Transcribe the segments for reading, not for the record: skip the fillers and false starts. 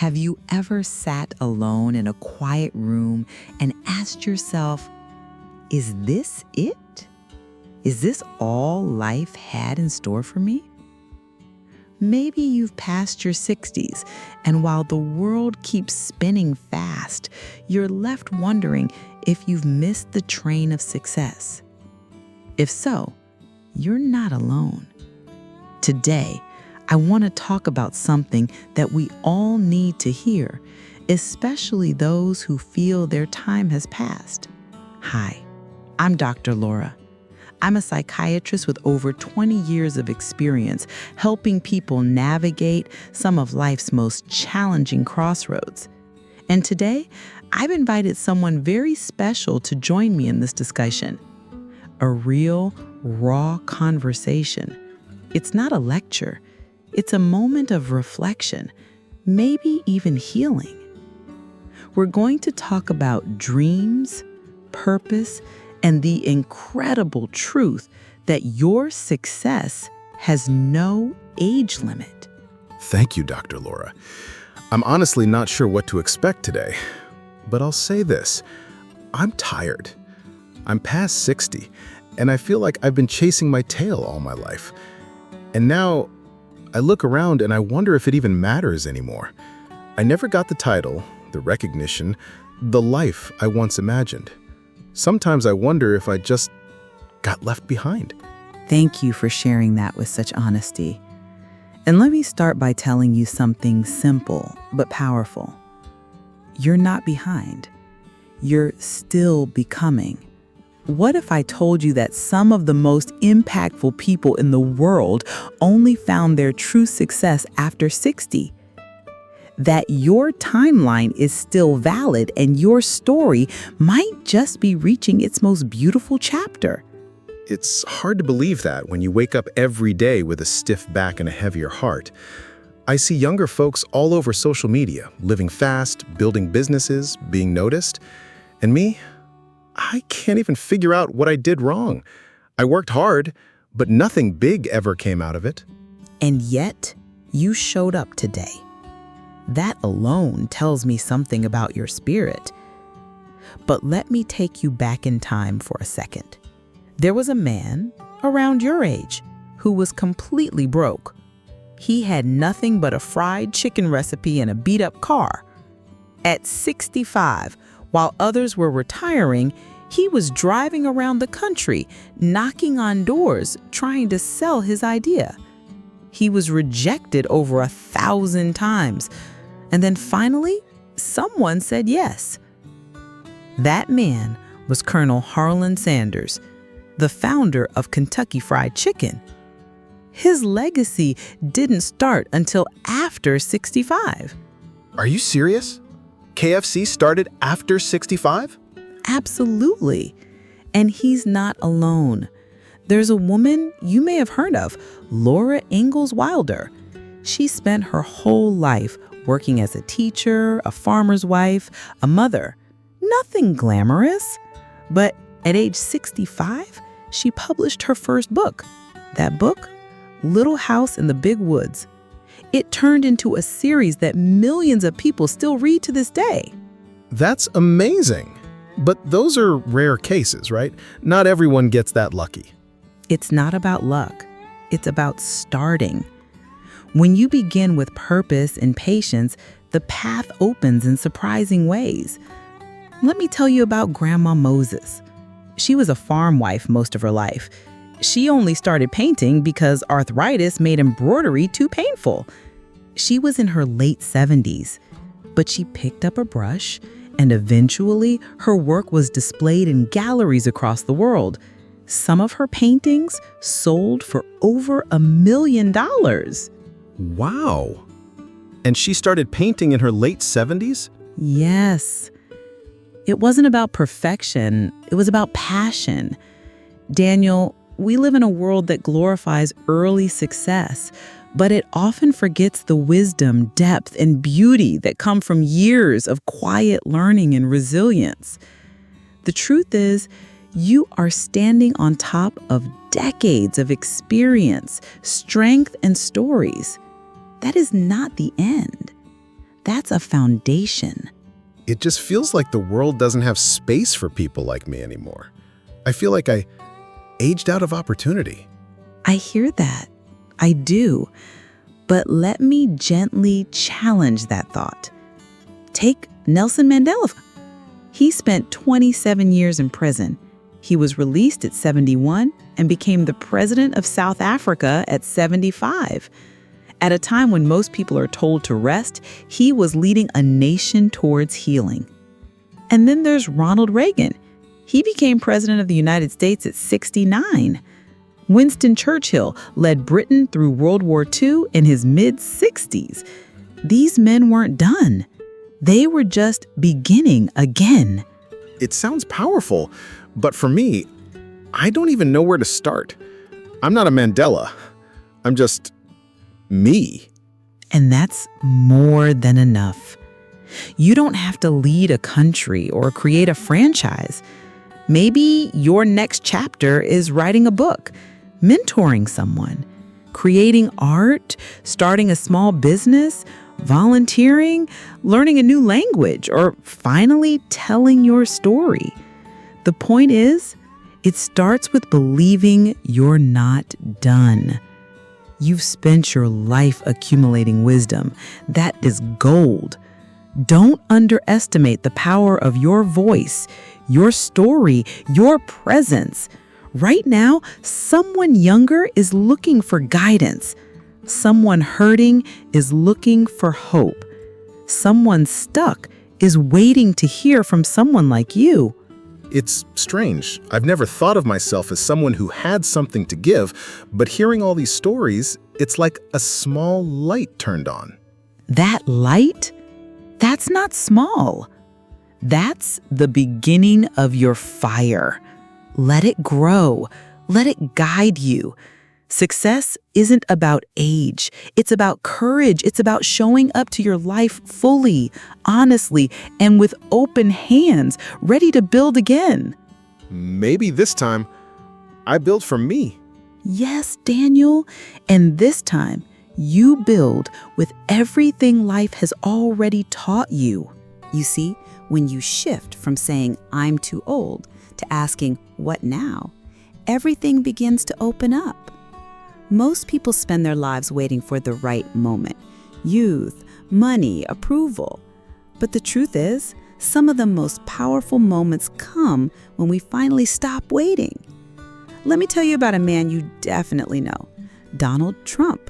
Have you ever sat alone in a quiet room and asked yourself, is this it? Is this all life had in store for me? Maybe you've passed your 60s, and while the world keeps spinning fast, you're left wondering if you've missed the train of success. If so, you're not alone. Today, I want to talk about something that we all need to hear, especially those who feel their time has passed. Hi, I'm Dr. Laura. I'm a psychiatrist with over 20 years of experience helping people navigate some of life's most challenging crossroads. And today, I've invited someone very special to join me in this discussion. A real, raw conversation. It's not a lecture. It's a moment of reflection, maybe even healing. We're going to talk about dreams, purpose, and the incredible truth that your success has no age limit. Thank you, Dr. Laura. I'm honestly not sure what to expect today, but I'll say this. I'm tired. I'm past 60, and I feel like I've been chasing my tail all my life. And now, I look around and I wonder if it even matters anymore. I never got the title, the recognition, the life I once imagined. Sometimes I wonder if I just got left behind. Thank you for sharing that with such honesty. And let me start by telling you something simple but powerful. You're not behind. You're still becoming. What if I told you that some of the most impactful people in the world only found their true success after 60? That your timeline is still valid and your story might just be reaching its most beautiful chapter. It's hard to believe that when you wake up every day with a stiff back and a heavier heart. I see younger folks all over social media, living fast, building businesses, being noticed. And me? I can't even figure out what I did wrong. I worked hard, but nothing big ever came out of it. And yet, you showed up today. That alone tells me something about your spirit. But let me take you back in time for a second. There was a man around your age who was completely broke. He had nothing but a fried chicken recipe and a beat-up car. At 65, while others were retiring, he was driving around the country, knocking on doors, trying to sell his idea. He was rejected over 1,000 times. And then finally, someone said yes. That man was Colonel Harlan Sanders, the founder of Kentucky Fried Chicken. His legacy didn't start until after 65. Are you serious? KFC started after 65? Absolutely. And he's not alone. There's a woman you may have heard of, Laura Ingalls Wilder. She spent her whole life working as a teacher, a farmer's wife, a mother. Nothing glamorous. But at age 65, she published her first book. That book, Little House in the Big Woods. It turned into a series that millions of people still read to this day. That's amazing. But those are rare cases, right? Not everyone gets that lucky. It's not about luck. It's about starting. When you begin with purpose and patience, the path opens in surprising ways. Let me tell you about Grandma Moses. She was a farm wife most of her life. She only started painting because arthritis made embroidery too painful. She was in her late 70s, but she picked up a brush, and eventually her work was displayed in galleries across the world. Some of her paintings sold for over $1 million. Wow. And she started painting in her late 70s? Yes. It wasn't about perfection. It was about passion. Daniel, we live in a world that glorifies early success, but it often forgets the wisdom, depth, and beauty that come from years of quiet learning and resilience. The truth is, you are standing on top of decades of experience, strength, and stories. That is not the end. That's a foundation. It just feels like the world doesn't have space for people like me anymore. I feel like I aged out of opportunity. I hear that. I do. But let me gently challenge that thought. Take Nelson Mandela. He spent 27 years in prison. He was released at 71 and became the president of South Africa at 75. At a time when most people are told to rest, he was leading a nation towards healing. And then there's Ronald Reagan. He became president of the United States at 69. Winston Churchill led Britain through World War II in his mid-60s. These men weren't done. They were just beginning again. It sounds powerful, but for me, I don't even know where to start. I'm not a Mandela. I'm just me. And that's more than enough. You don't have to lead a country or create a franchise. Maybe your next chapter is writing a book, mentoring someone, creating art, starting a small business, volunteering, learning a new language, or finally telling your story. The point is, it starts with believing you're not done. You've spent your life accumulating wisdom. That is gold. Don't underestimate the power of your voice, your story, your presence. Right now, someone younger is looking for guidance. Someone hurting is looking for hope. Someone stuck is waiting to hear from someone like you. It's strange. I've never thought of myself as someone who had something to give, but hearing all these stories, it's like a small light turned on. That light? That's not small. That's the beginning of your fire. Let it grow. Let it guide you. Success isn't about age. It's about courage. It's about showing up to your life fully, honestly, and with open hands, ready to build again. Maybe this time, I build for me. Yes, Daniel. And this time, you build with everything life has already taught you. You see, when you shift from saying, "I'm too old," to asking, "What now?" everything begins to open up. Most people spend their lives waiting for the right moment. Youth, money, approval. But the truth is, some of the most powerful moments come when we finally stop waiting. Let me tell you about a man you definitely know, Donald Trump.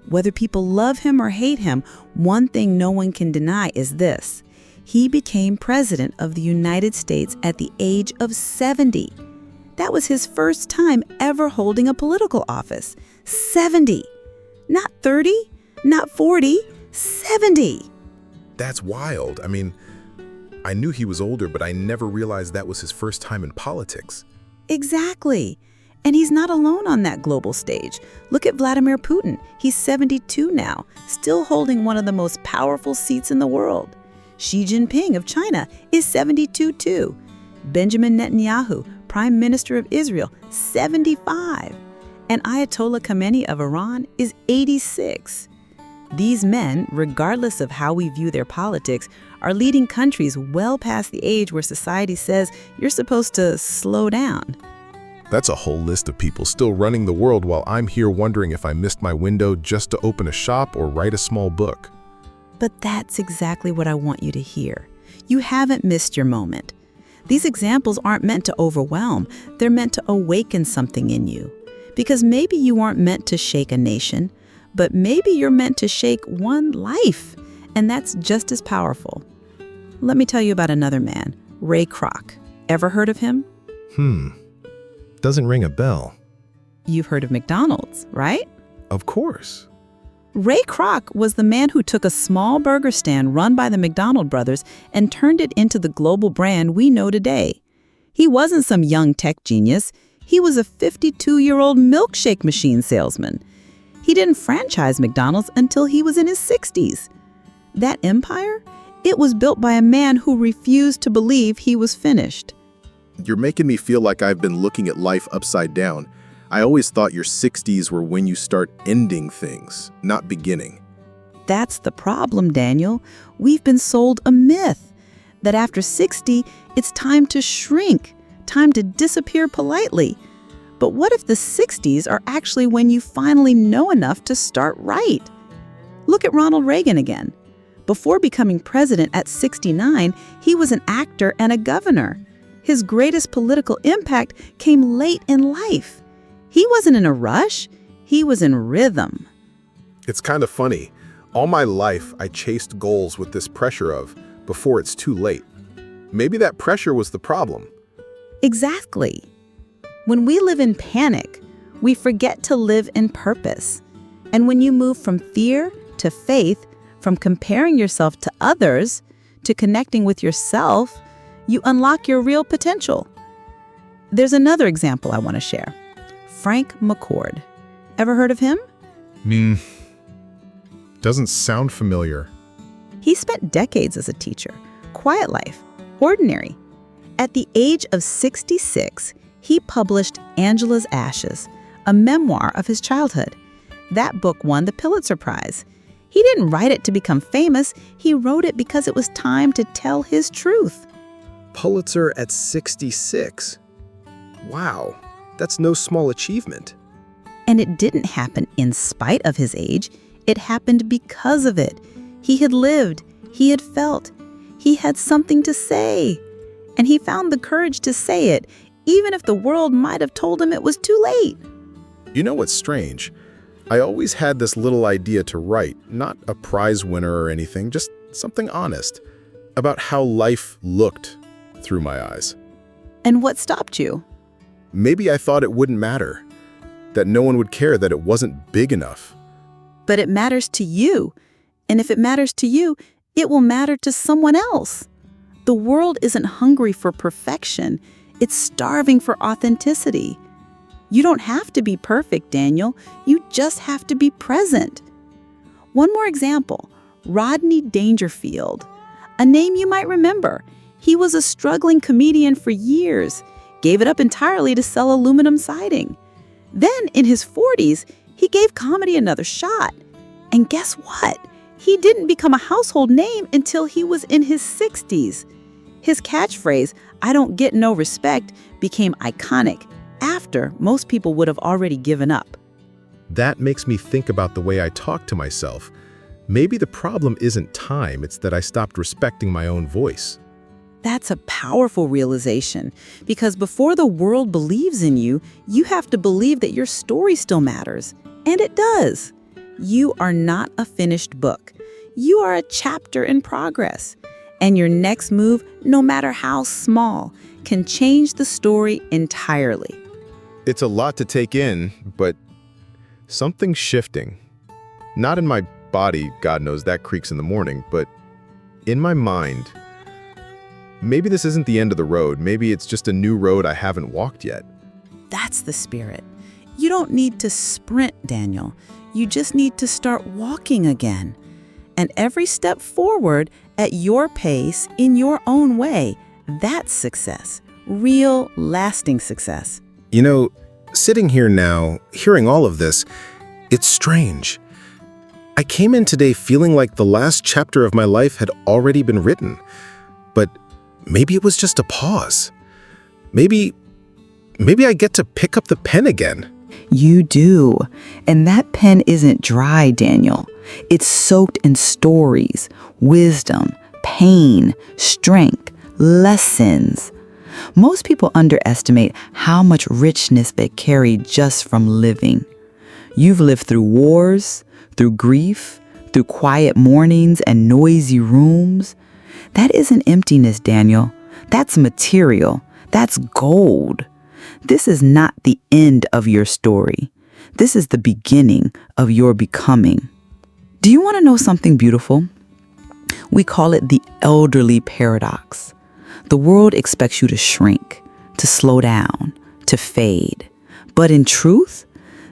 Whether people love him or hate him, one thing no one can deny is this. He became president of the United States at the age of 70. That was his first time ever holding a political office. 70. Not 30, not 40, 70. That's wild. I mean, I knew he was older, but I never realized that was his first time in politics. Exactly. And he's not alone on that global stage. Look at Vladimir Putin. He's 72 now, still holding one of the most powerful seats in the world. Xi Jinping of China is 72 too. Benjamin Netanyahu, Prime Minister of Israel, 75. And Ayatollah Khamenei of Iran is 86. These men, regardless of how we view their politics, are leading countries well past the age where society says you're supposed to slow down. That's a whole list of people still running the world while I'm here wondering if I missed my window just to open a shop or write a small book. But that's exactly what I want you to hear. You haven't missed your moment. These examples aren't meant to overwhelm. They're meant to awaken something in you. Because maybe you aren't meant to shake a nation, but maybe you're meant to shake one life. And that's just as powerful. Let me tell you about another man, Ray Kroc. Ever heard of him? Doesn't ring a bell. You've heard of McDonald's, right? Of course. Ray Kroc was the man who took a small burger stand run by the McDonald brothers and turned it into the global brand we know today. He wasn't some young tech genius. He was a 52-year-old milkshake machine salesman. He didn't franchise McDonald's until he was in his 60s. That empire? It was built by a man who refused to believe he was finished. You're making me feel like I've been looking at life upside down. I always thought your 60s were when you start ending things, not beginning. That's the problem, Daniel. We've been sold a myth that after 60, it's time to shrink, time to disappear politely. But what if the 60s are actually when you finally know enough to start right? Look at Ronald Reagan again. Before becoming president at 69, he was an actor and a governor. His greatest political impact came late in life. He wasn't in a rush, he was in rhythm. It's kind of funny. All my life, I chased goals with this pressure of, before it's too late. Maybe that pressure was the problem. Exactly. When we live in panic, we forget to live in purpose. And when you move from fear to faith, from comparing yourself to others to connecting with yourself, you unlock your real potential. There's another example I want to share. Frank McCord. Ever heard of him? Doesn't sound familiar. He spent decades as a teacher. Quiet life. Ordinary. At the age of 66, he published Angela's Ashes, a memoir of his childhood. That book won the Pulitzer Prize. He didn't write it to become famous. He wrote it because it was time to tell his truth. Pulitzer at 66. Wow, that's no small achievement. And it didn't happen in spite of his age. It happened because of it. He had lived. He had felt. He had something to say. And he found the courage to say it, even if the world might have told him it was too late. You know what's strange? I always had this little idea to write, not a prize winner or anything, just something honest, about how life looked through my eyes. And what stopped you? Maybe I thought it wouldn't matter, that no one would care, that it wasn't big enough. But it matters to you. And if it matters to you, it will matter to someone else. The world isn't hungry for perfection. It's starving for authenticity. You don't have to be perfect, Daniel. You just have to be present. One more example, Rodney Dangerfield, a name you might remember. He was a struggling comedian for years, gave it up entirely to sell aluminum siding. Then, in his 40s, he gave comedy another shot. And guess what? He didn't become a household name until he was in his 60s. His catchphrase, "I don't get no respect," became iconic after most people would have already given up. That makes me think about the way I talk to myself. Maybe the problem isn't time, it's that I stopped respecting my own voice. That's a powerful realization, because before the world believes in you, you have to believe that your story still matters. And it does. You are not a finished book. You are a chapter in progress. And your next move, no matter how small, can change the story entirely. It's a lot to take in, but something's shifting. Not in my body, God knows that creaks in the morning, but in my mind. Maybe this isn't the end of the road. Maybe it's just a new road I haven't walked yet. That's the spirit. You don't need to sprint, Daniel. You just need to start walking again. And every step forward at your pace, in your own way, that's success. Real, lasting success. You know, sitting here now, hearing all of this, it's strange. I came in today feeling like the last chapter of my life had already been written. But maybe it was just a pause. Maybe I get to pick up the pen again. You do. And that pen isn't dry, Daniel. It's soaked in stories, wisdom, pain, strength, lessons. Most people underestimate how much richness they carry just from living. You've lived through wars, through grief, through quiet mornings and noisy rooms. That isn't emptiness, Daniel. That's material. That's gold. This is not the end of your story. This is the beginning of your becoming. Do you want to know something beautiful? We call it the elderly paradox. The world expects you to shrink, to slow down, to fade. But in truth,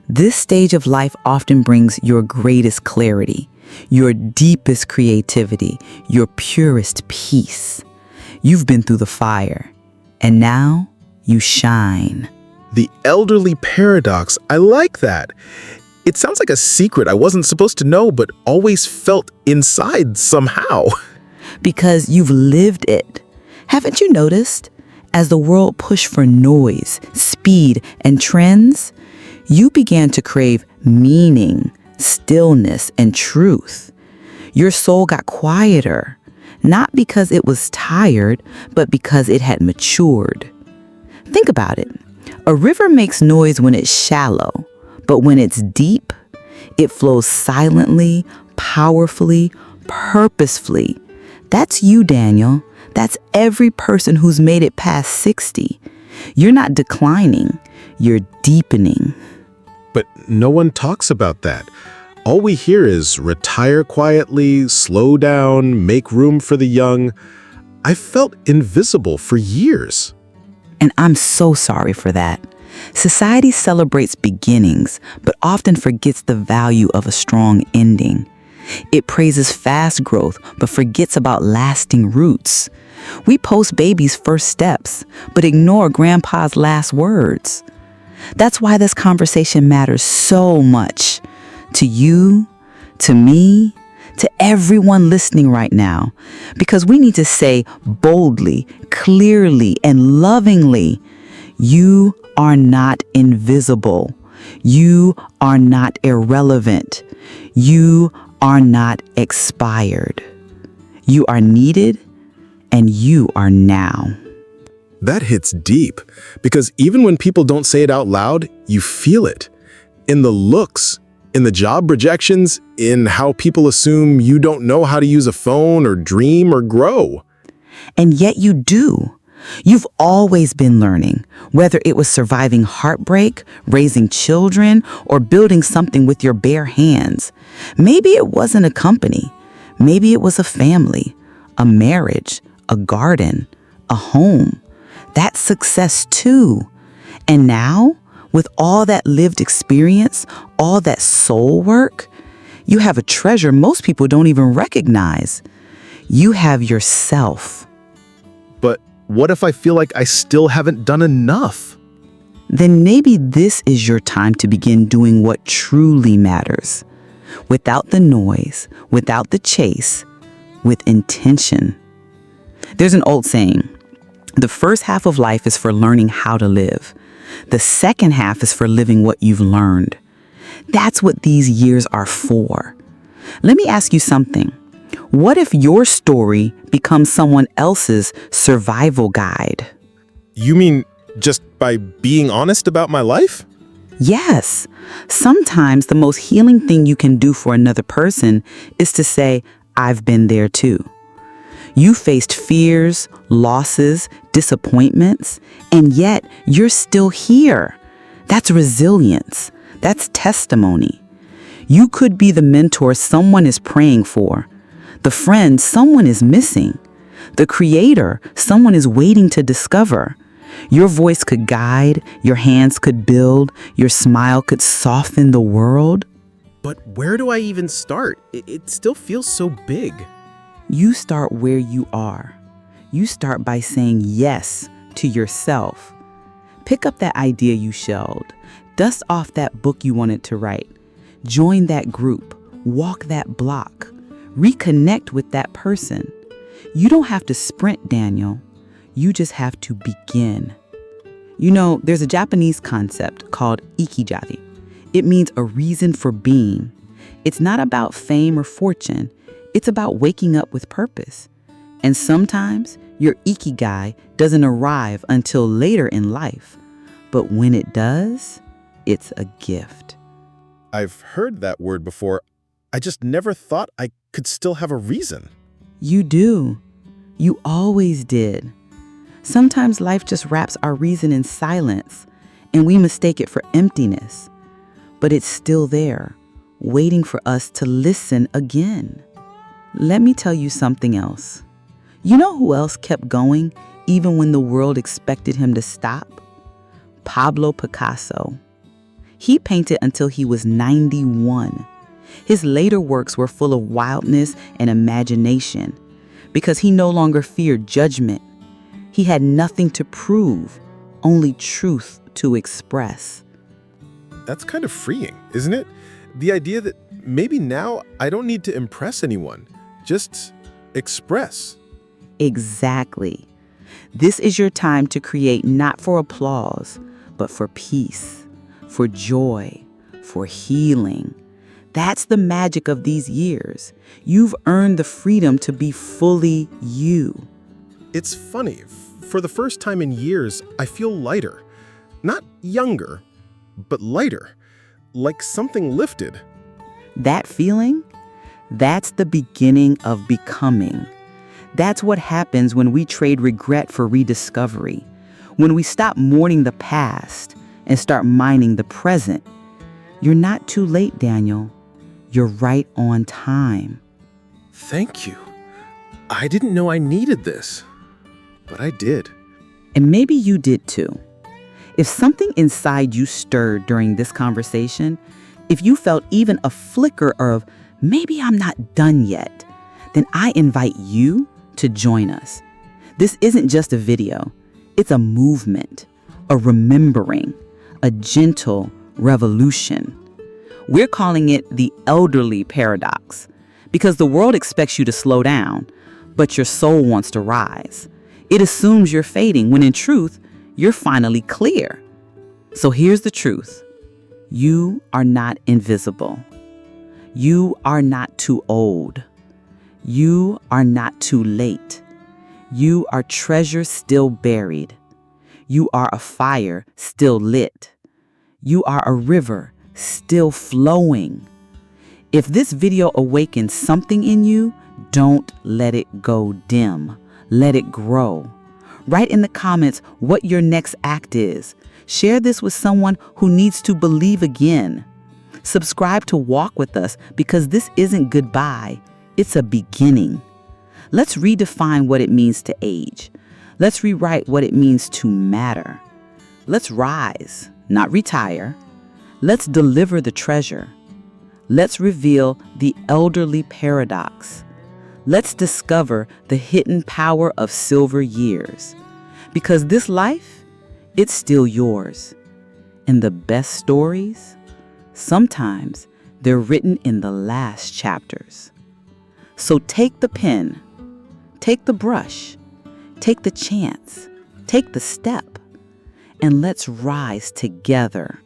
this stage of life often brings your greatest clarity, your deepest creativity, your purest peace. You've been through the fire, and now you shine. The elderly paradox, I like that. It sounds like a secret I wasn't supposed to know, but always felt inside somehow. Because you've lived it. Haven't you noticed? As the world pushed for noise, speed, and trends, you began to crave meaning, stillness, and truth. Your soul got quieter, not because it was tired, but because it had matured. Think about it. A river makes noise when it's shallow, but when it's deep, it flows silently, powerfully, purposefully. That's you, Daniel. That's every person who's made it past 60. You're not declining, you're deepening. But no one talks about that. All we hear is retire quietly, slow down, make room for the young. I felt invisible for years. And I'm so sorry for that. Society celebrates beginnings, but often forgets the value of a strong ending. It praises fast growth, but forgets about lasting roots. We post babies' first steps, but ignore grandpa's last words. That's why this conversation matters so much. To you, to me, to everyone listening right now. Because we need to say boldly, clearly, and lovingly, you are not invisible. You are not irrelevant. You are not expired. You are needed, and you are now. That hits deep, because even when people don't say it out loud, you feel it. In the looks, in the job rejections, in how people assume you don't know how to use a phone or dream or grow. And yet you do. You've always been learning, whether it was surviving heartbreak, raising children, or building something with your bare hands. Maybe it wasn't a company. Maybe it was a family, a marriage, a garden, a home. That's success too. And now, with all that lived experience, all that soul work, you have a treasure most people don't even recognize. You have yourself. But what if I feel like I still haven't done enough? Then maybe this is your time to begin doing what truly matters. Without the noise, without the chase, with intention. There's an old saying, the first half of life is for learning how to live. The second half is for living what you've learned. That's what these years are for. Let me ask you something. What if your story becomes someone else's survival guide? You mean just by being honest about my life? Yes. Sometimes the most healing thing you can do for another person is to say, I've been there too. You faced fears, losses, disappointments, and yet you're still here. That's resilience. That's testimony. You could be the mentor someone is praying for, the friend someone is missing, the creator someone is waiting to discover. Your voice could guide, your hands could build, your smile could soften the world. But where do I even start? It still feels so big. You start where you are. You start by saying yes to yourself. Pick up that idea you shelved. Dust off that book you wanted to write. Join that group. Walk that block. Reconnect with that person. You don't have to sprint, Daniel. You just have to begin. You know, there's a Japanese concept called ikigai. It means a reason for being. It's not about fame or fortune. It's about waking up with purpose. And sometimes your ikigai doesn't arrive until later in life. But when it does, it's a gift. I've heard that word before. I just never thought I could still have a reason. You do. You always did. Sometimes life just wraps our reason in silence, and we mistake it for emptiness. But it's still there, waiting for us to listen again. Let me tell you something else. You know who else kept going even when the world expected him to stop? Pablo Picasso. He painted until he was 91. His later works were full of wildness and imagination because he no longer feared judgment. He had nothing to prove, only truth to express. That's kind of freeing, isn't it? The idea that maybe now I don't need to impress anyone, just express. Exactly. This is your time to create not for applause, but for peace, for joy, for healing. That's the magic of these years. You've earned the freedom to be fully you. It's funny. For the first time in years, I feel lighter. Not younger, but lighter. Like something lifted. That feeling, that's the beginning of becoming. That's what happens when we trade regret for rediscovery, when we stop mourning the past and start mining the present. You're not too late, Daniel. You're right on time. Thank you. I didn't know I needed this, but I did. And maybe you did too. If something inside you stirred during this conversation, if you felt even a flicker of, maybe I'm not done yet, then I invite you to join us. This isn't just a video. It's a movement, a remembering, a gentle revolution. We're calling it the elderly paradox because the world expects you to slow down, but your soul wants to rise. It assumes you're fading when in truth, you're finally clear. So here's the truth. You are not invisible. You are not too old. You are not too late. You are treasure still buried. You are a fire still lit. You are a river still flowing. If this video awakens something in you, don't let it go dim. Let it grow. Write in the comments what your next act is. Share this with someone who needs to believe again. Subscribe to Walk With Us because this isn't goodbye. It's a beginning. Let's redefine what it means to age. Let's rewrite what it means to matter. Let's rise, not retire. Let's deliver the treasure. Let's reveal the elderly paradox. Let's discover the hidden power of silver years. Because this life, it's still yours. And the best stories, sometimes they're written in the last chapters. So take the pen, take the brush, take the chance, take the step, and let's rise together.